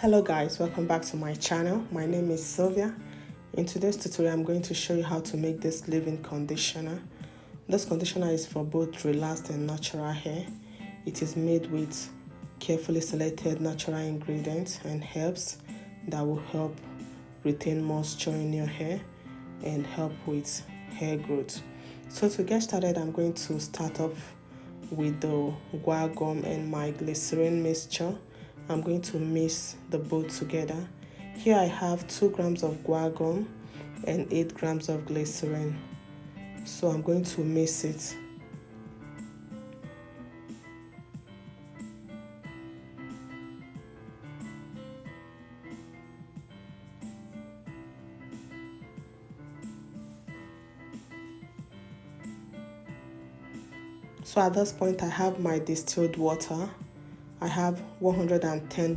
Hello guys, welcome back to my channel. My name is Sylvia. In today's tutorial, I'm going to show you how to make this leave-in conditioner. This conditioner is for both relaxed and natural hair. It is made with carefully selected natural ingredients and herbs that will help retain moisture in your hair and help with hair growth. So to get started, I'm going to start off with the guar gum and my glycerin mixture. I'm going to mix the both together. Here I have 2 grams of guar gum and 8 grams of glycerin. So I'm going to mix it. So at this point I have my distilled water. I have 110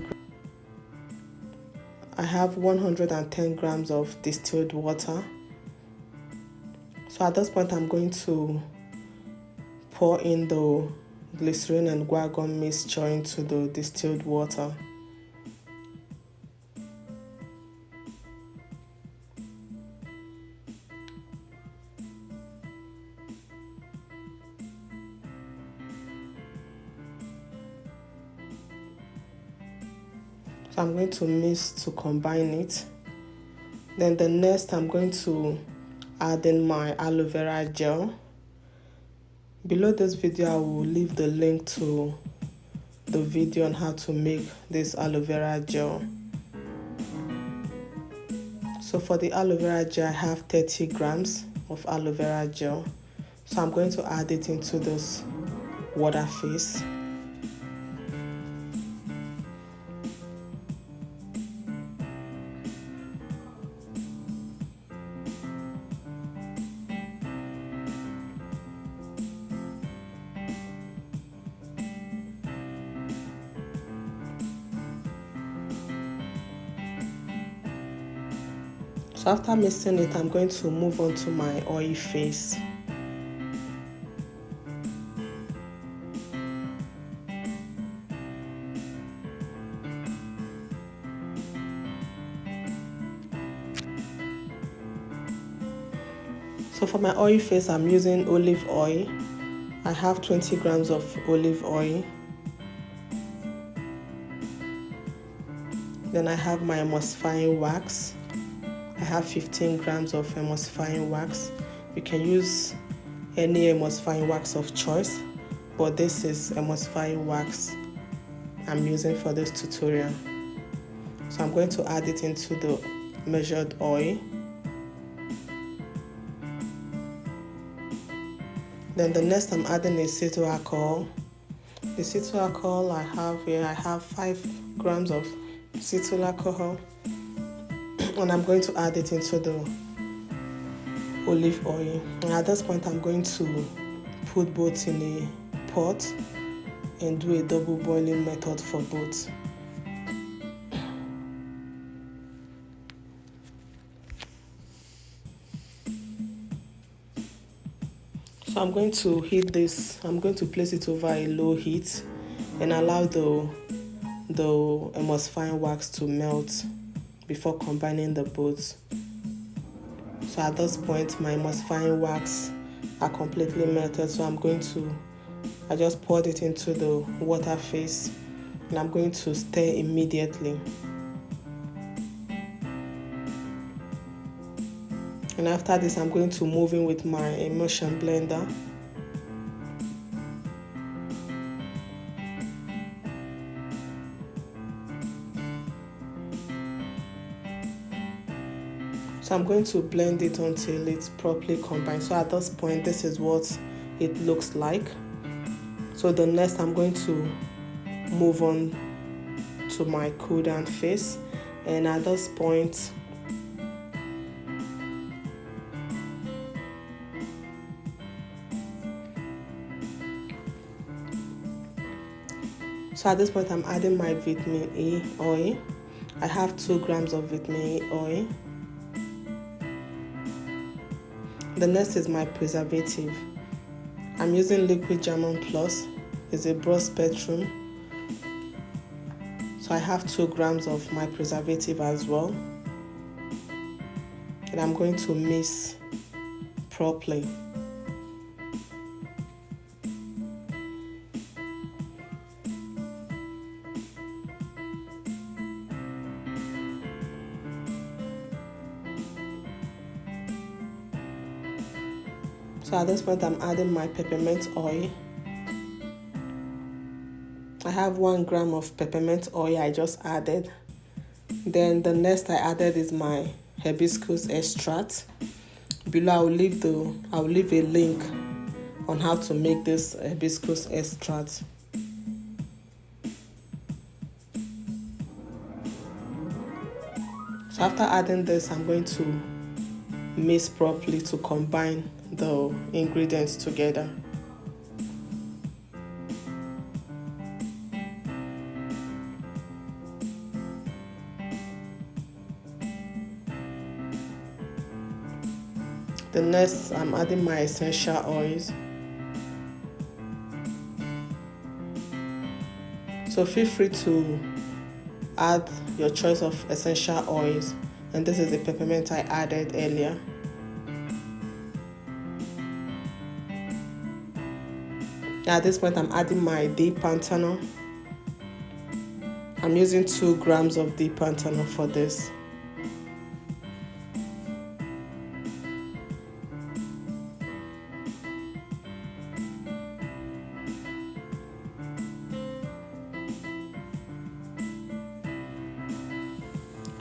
grams of distilled water. So at this point I'm going to pour in the glycerin and guar gum mixture into the distilled water. So I'm going to mix to combine it. Then the next I'm going to add in my aloe vera gel. Below this video I will leave the link to the video on how to make this aloe vera gel. So for the aloe vera gel I have 30 grams of aloe vera gel. So I'm going to add it into this water phase. So after mixing it, I'm going to move on to my oil phase. So for my oil phase, I'm using olive oil. I have 20 grams of olive oil. Then I have my emulsifying wax. I have 15 grams of emulsifying wax. You can use any emulsifying wax of choice, but this is emulsifying wax I'm using for this tutorial. So I'm going to add it into the measured oil. Then the next I'm adding is cetyl alcohol. The cetyl alcohol I have here, I have 5 grams of cetyl alcohol. And I'm going to add it into the olive oil. And at this point, I'm going to put both in a pot and do a double boiling method for both. So I'm going to heat this. I'm going to place it over a low heat and allow the emulsifying wax to melt before combining the both. So at this point my emulsifying wax are completely melted, so I just poured it into the water phase and I'm going to stir immediately. And after this I'm going to move in with my emulsion blender. So I'm going to blend it until it's properly combined. So at this point, this is what it looks like. So the next I'm going to move on to my Cooldown phase. And at this point, I'm adding my vitamin E oil. I have 2 grams of vitamin E oil. The next is my preservative. I'm using liquid German Plus. It's a broad spectrum. So So I have 2 grams of my preservative as well. And I'm going to mix properly. So at this point, I'm adding my peppermint oil. I have 1 gram of peppermint oil I just added. Then the next I added is my hibiscus extract. Below I'll leave a link on how to make this hibiscus extract. So after adding this, I'm going to mix properly to combine the ingredients together. The next, I'm adding my essential oils. So feel free to add your choice of essential oils, and this is the peppermint I added earlier. At this point, I'm adding my D.I.Y. I'm using 2 grams of D.I.Y. for this.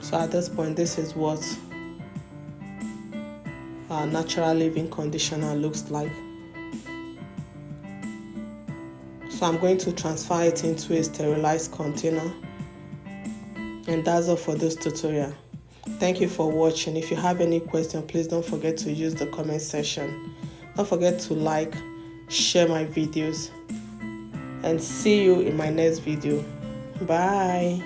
So at this point, this is what our natural leave-in conditioner looks like. So I'm going to transfer it into a sterilized container. And that's all for this tutorial. Thank you for watching. If you have any question, please don't forget to use the comment section. Don't forget to like, share my videos, and see you in my next video. Bye.